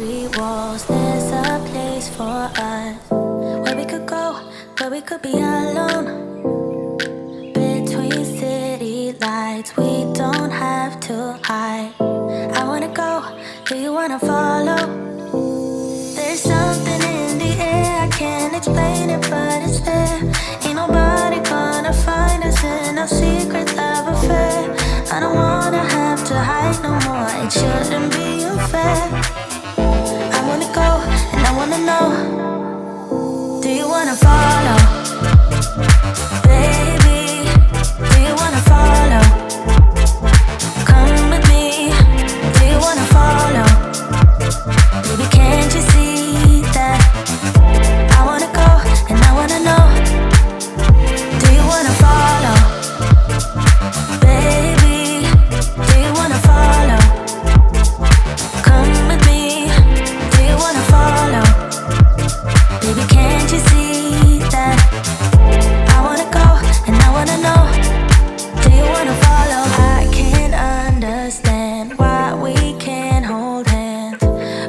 concrete walls. There's a place for us where we could go, where we could be alone. Between city lights, we don't have to hide. I wanna go, do you wanna follow? There's something in the air, I can't explain it, but it's there. Ain't nobody gonna find us in our secret love affair. I don't wanna have to hide no more, it shouldn't be unfair. I wanna go, and I wanna know, do you wanna follow? Baby, do you wanna follow? Come with me, do you wanna follow? Baby, can't you see that? I wanna go, and I wanna know, do you wanna follow? Baby, do you wanna follow? Come with me, do you wanna follow? Baby, can't you see that? I wanna go, and I wanna know, do you wanna follow? I can't understand why we can't hold hands,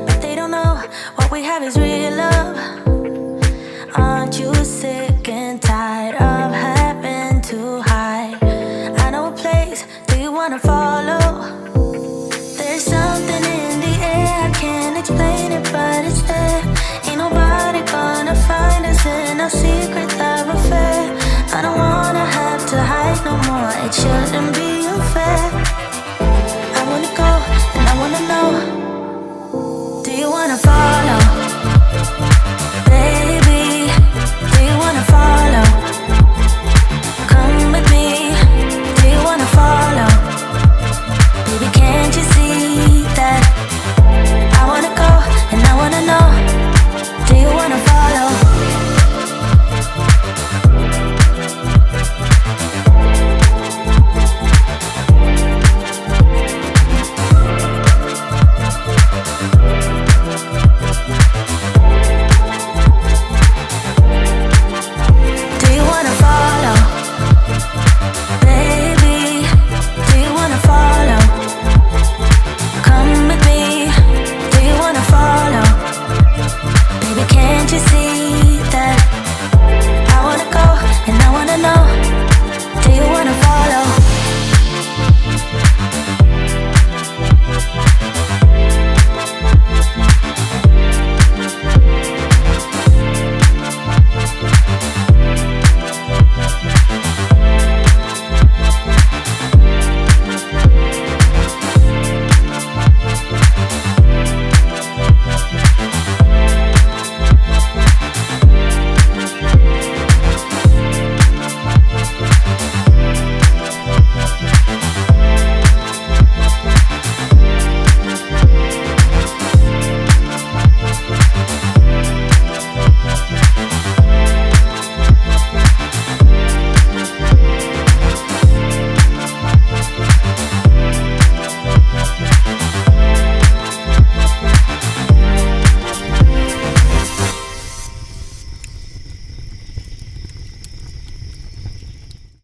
but they don't know what we have is real love. Aren't you sick and tired of having to hide? I know a place, do you wanna follow? There's something in the air, I can't explain it, but it's there. Ain't nobody gonna find us in our secret love affair. I don't wanna have to hide no more, it shouldn't be